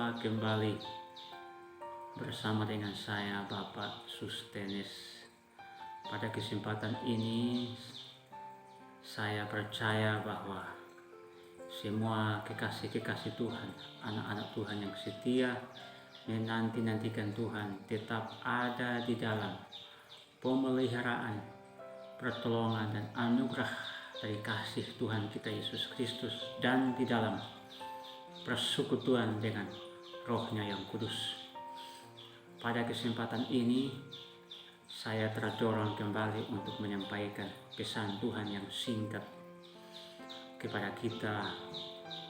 Berjumpa kembali bersama dengan saya Bapak Sustenes. Pada kesempatan ini saya percaya bahwa semua kekasih-kekasih Tuhan, anak-anak Tuhan yang setia menanti-nantikan Tuhan tetap ada di dalam pemeliharaan, pertolongan dan anugerah dari kasih Tuhan kita Yesus Kristus dan di dalam persekutuan dengan Roh-Nya yang kudus. Pada kesempatan ini saya terdorong kembali untuk menyampaikan pesan Tuhan yang singkat kepada kita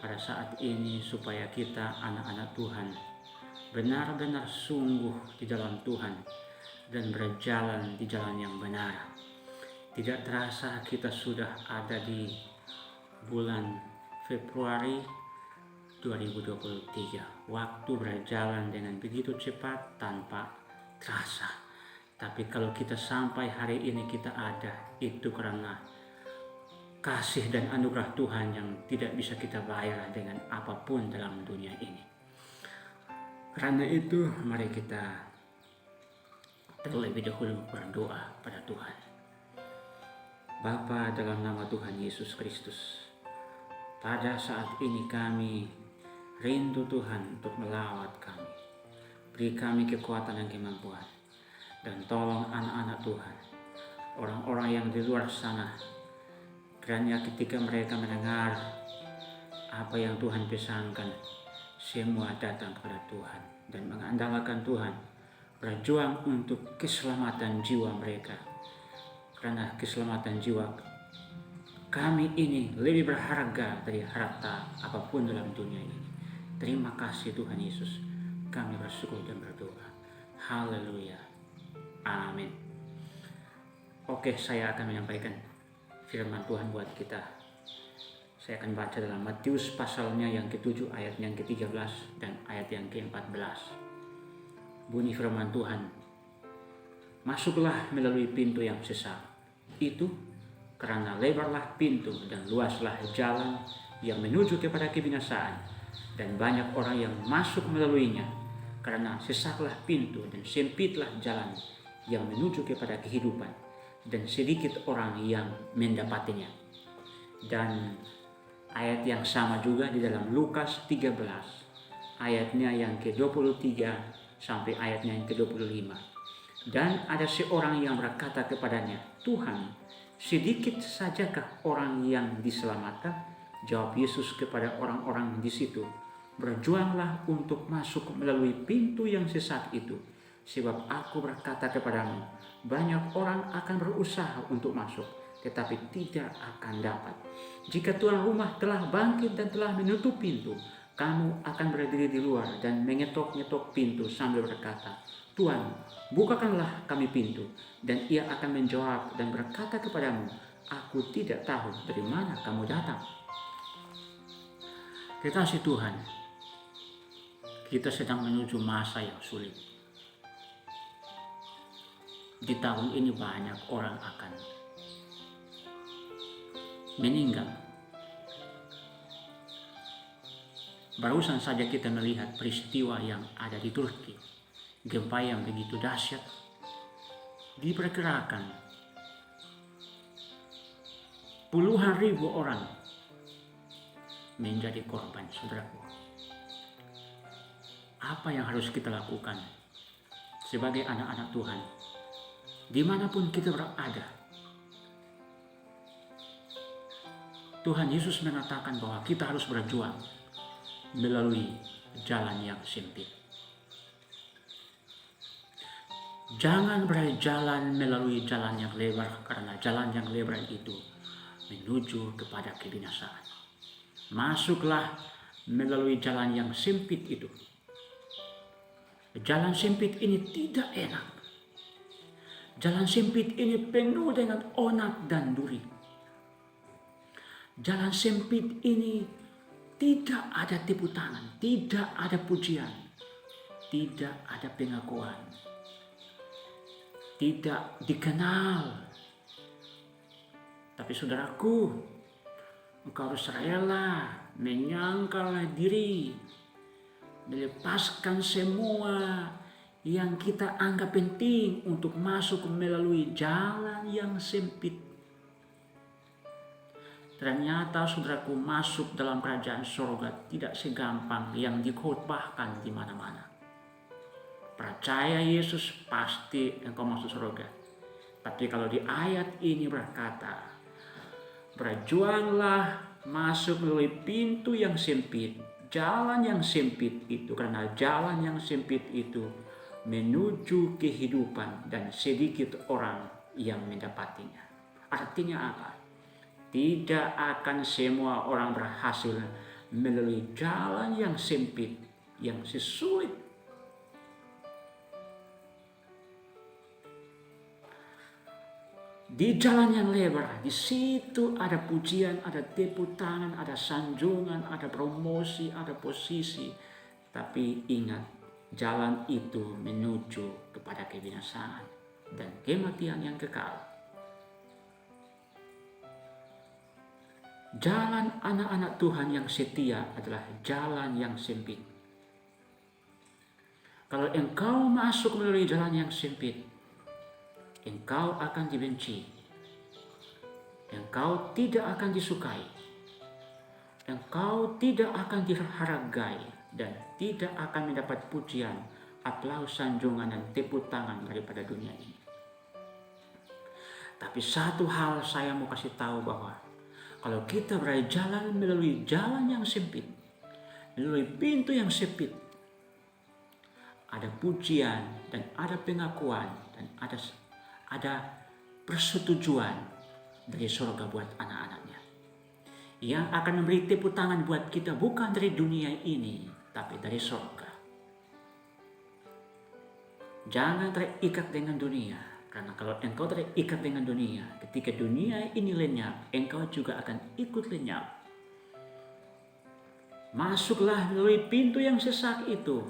pada saat ini, supaya kita anak-anak Tuhan benar-benar sungguh di dalam Tuhan dan berjalan di jalan yang benar. Tidak terasa kita sudah ada di bulan Februari 2023. Waktu berjalan dengan begitu cepat tanpa terasa. Tapi kalau kita sampai hari ini kita ada, itu karena kasih dan anugerah Tuhan yang tidak bisa kita bayar dengan apapun dalam dunia ini. Karena itu mari kita terlebih dahulu berdoa pada Tuhan. Bapa, dalam nama Tuhan Yesus Kristus, pada saat ini kami rindu Tuhan untuk melawat kami. Beri kami kekuatan dan kemampuan. Dan tolong anak-anak Tuhan, orang-orang yang di luar sana, kiranya ketika mereka mendengar apa yang Tuhan pesankan, semua datang kepada Tuhan dan mengandalkan Tuhan, berjuang untuk keselamatan jiwa mereka. Karena keselamatan jiwa kami ini lebih berharga dari harta apapun dalam dunia ini. Terima kasih Tuhan Yesus. Kami bersyukur dan berdoa. Haleluya. Amin. Oke, saya akan menyampaikan firman Tuhan buat kita. Saya akan baca dalam Matius pasalnya yang ke-7 ayat yang ke-13 dan ayat yang ke-14. Bunyi firman Tuhan. Masuklah melalui pintu yang sesat itu, karena lebarlah pintu dan luaslah jalan yang menuju kepada kebinasaan, dan banyak orang yang masuk melaluinya. Karena sesatlah pintu dan sempitlah jalan yang menuju kepada kehidupan, dan sedikit orang yang mendapatinya. Dan ayat yang sama juga di dalam Lukas 13 ayatnya yang ke-23 sampai ayatnya yang ke-25. Dan ada seorang yang berkata kepadanya, Tuhan, sedikit sajakah orang yang diselamatkan? Jawab Yesus kepada orang-orang di situ, berjuanglah untuk masuk melalui pintu yang sesat itu. Sebab aku berkata kepadamu, banyak orang akan berusaha untuk masuk, tetapi tidak akan dapat. Jika tuan rumah telah bangkit dan telah menutup pintu, kamu akan berdiri di luar dan mengetok-ngetok pintu sambil berkata, Tuhan, bukakanlah kami pintu. Dan ia akan menjawab dan berkata kepadamu, aku tidak tahu dari mana kamu datang. Kekasih Tuhan, kita sedang menuju masa yang sulit. Di tahun ini banyak orang akan meninggal. Barusan saja kita melihat peristiwa yang ada di Turki, gempa yang begitu dahsyat. Diperkirakan puluhan ribu orang menjadi korban, saudaraku. Apa yang harus kita lakukan sebagai anak-anak Tuhan, dimanapun kita berada? Tuhan Yesus mengatakan bahwa kita harus berjuang melalui jalan yang sempit. Jangan berjalan melalui jalan yang lebar, karena jalan yang lebar itu menuju kepada kebinasaan. Masuklah melalui jalan yang sempit itu. Jalan sempit ini tidak enak. Jalan sempit ini penuh dengan onak dan duri. Jalan sempit ini tidak ada tepuk tangan, tidak ada pujian, tidak ada pengakuan, tidak dikenal. Tapi saudaraku, engkau harus rela menyangkal diri melepaskan semua yang kita anggap penting untuk masuk melalui jalan yang sempit. Ternyata saudaraku, masuk dalam kerajaan surga tidak segampang yang dikhotbahkan di mana-mana. Percaya Yesus pasti engkau masuk surga. Tapi kalau di ayat ini berkata, berjuanglah masuk melalui pintu yang sempit, jalan yang sempit itu, karena jalan yang sempit itu menuju kehidupan dan sedikit orang yang mendapatinya. Artinya apa? Tidak akan semua orang berhasil melalui jalan yang sempit, yang sesulit. Di jalan yang lebar, di situ ada pujian, ada tepuk tangan, ada sanjungan, ada promosi, ada posisi. Tapi ingat, jalan itu menuju kepada kebinasaan dan kematian yang kekal. Jalan anak-anak Tuhan yang setia adalah jalan yang sempit. Kalau engkau masuk melalui jalan yang sempit, engkau akan dibenci, engkau tidak akan disukai, engkau tidak akan dihargai, dan tidak akan mendapat pujian, aplaus, sanjungan, dan tepuk tangan daripada dunia ini. Tapi satu hal saya mau kasih tahu, bahwa kalau kita berjalan melalui jalan yang sempit, melalui pintu yang sempit, ada pujian dan ada pengakuan dan ada persetujuan dari surga buat anak-anaknya. Yang akan memberi tepuk tangan buat kita bukan dari dunia ini, tapi dari surga. Jangan terikat dengan dunia. Karena kalau engkau terikat dengan dunia, ketika dunia ini lenyap, engkau juga akan ikut lenyap. Masuklah melalui pintu yang sesak itu.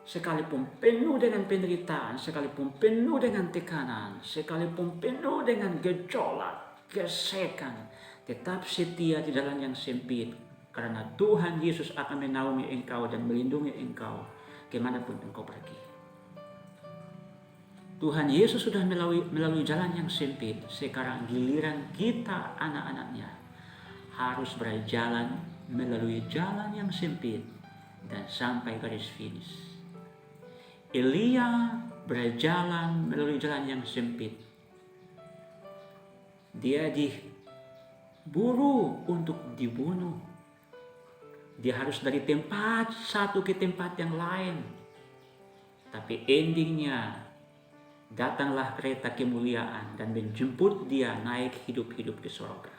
Sekalipun penuh dengan penderitaan, sekalipun penuh dengan tekanan, sekalipun penuh dengan gejolak, gesekan, tetap setia di jalan yang sempit. Karena Tuhan Yesus akan menaungi engkau dan melindungi engkau kemanapun engkau pergi. Tuhan Yesus sudah melalui jalan yang sempit. Sekarang giliran kita, anak-anaknya, harus berjalan melalui jalan yang sempit dan sampai garis finish. Elia berjalan melalui jalan yang sempit. Dia diburu untuk dibunuh. Dia harus dari tempat satu ke tempat yang lain. Tapi endingnya, datanglah kereta kemuliaan dan menjemput dia naik hidup-hidup ke surga.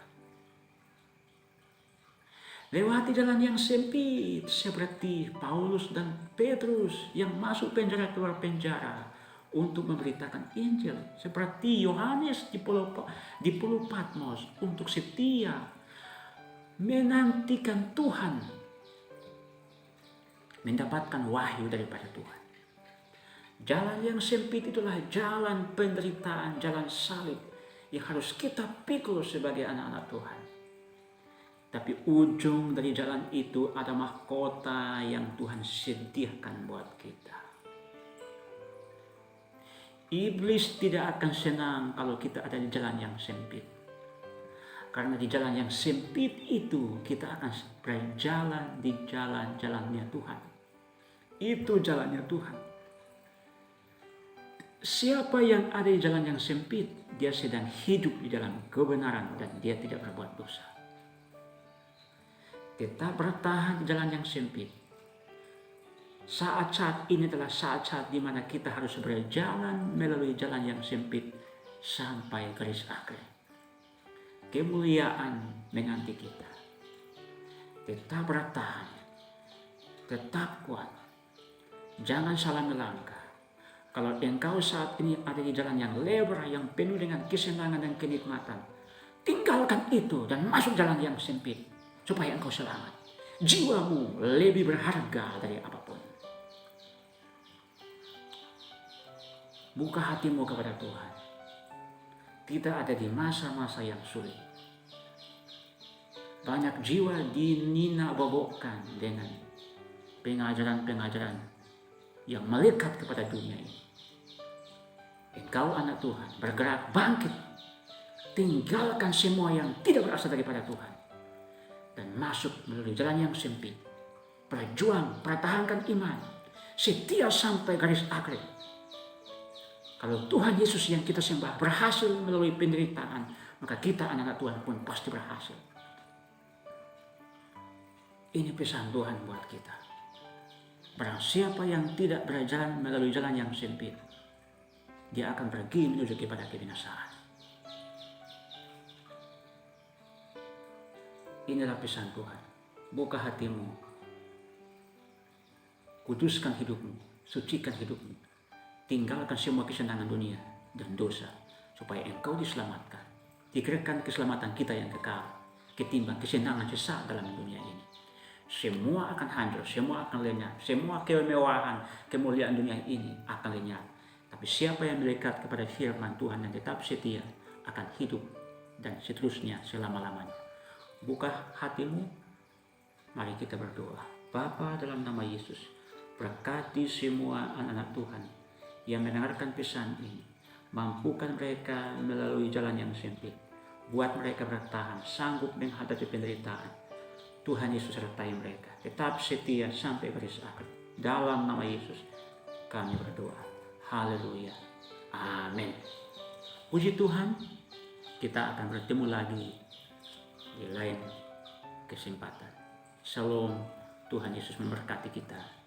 Lewati jalan yang sempit seperti Paulus dan Petrus yang masuk penjara keluar penjara untuk memberitakan Injil. Seperti Yohanes di Pulau Patmos untuk setia menantikan Tuhan, mendapatkan wahyu daripada Tuhan. Jalan yang sempit itulah jalan penderitaan, jalan salib yang harus kita pikul sebagai anak-anak Tuhan. Tapi ujung dari jalan itu ada mahkota yang Tuhan sediakan buat kita. Iblis tidak akan senang kalau kita ada di jalan yang sempit. Karena di jalan yang sempit itu kita akan berjalan di jalan-jalannya Tuhan. Itu jalannya Tuhan. Siapa yang ada di jalan yang sempit, dia sedang hidup di dalam kebenaran dan dia tidak berbuat dosa. Tetap bertahan di jalan yang sempit. Saat-saat ini adalah saat-saat di mana kita harus berjalan melalui jalan yang sempit sampai garis akhir. Kemuliaan menanti kita. Tetap bertahan, tetap kuat. Jangan salah melangkah. Kalau engkau saat ini ada di jalan yang lebar, yang penuh dengan kesenangan dan kenikmatan, tinggalkan itu dan masuk jalan yang sempit supaya engkau selamat. Jiwamu lebih berharga dari apapun. Buka hatimu kepada Tuhan. Kita ada di masa-masa yang sulit. Banyak jiwa dinina-bobokkan dengan pengajaran-pengajaran yang melekat kepada dunia ini. Engkau anak Tuhan, bergerak, bangkit, tinggalkan semua yang tidak berasal daripada Tuhan, dan masuk melalui jalan yang sempit. Berjuang, pertahankan iman, setia sampai garis akhir. Kalau Tuhan Yesus yang kita sembah berhasil melalui penderitaan, maka kita anak-anak Tuhan pun pasti berhasil. Ini pesan Tuhan buat kita. Barang siapa yang tidak berjalan melalui jalan yang sempit, dia akan pergi menuju kepada kebinasaan. Inilah pesan Tuhan. Buka hatimu, kuduskan hidupmu, sucikan hidupmu, tinggalkan semua kesenangan dunia dan dosa, supaya engkau diselamatkan. Dikirakan keselamatan kita yang kekal, ketimbang kesenangan sesaat dalam dunia ini. Semua akan hancur, semua akan lenyap, semua kemewahan, kemuliaan dunia ini akan lenyap. Tapi siapa yang melekat kepada firman Tuhan dan tetap setia akan hidup dan seterusnya selama-lamanya. Buka hatimu, mari kita berdoa. Bapa, dalam nama Yesus, berkati semua anak-anak Tuhan yang mendengarkan pesan ini. Mampukan mereka melalui jalan yang sempit. Buat mereka bertahan, sanggup menghadapi penderitaan. Tuhan Yesus sertai mereka. Tetap setia sampai garis akhir. Dalam nama Yesus kami berdoa. Haleluya. Amin. Puji Tuhan, kita akan bertemu lagi di lain kesempatan. Shalom. Tuhan Yesus memberkati kita.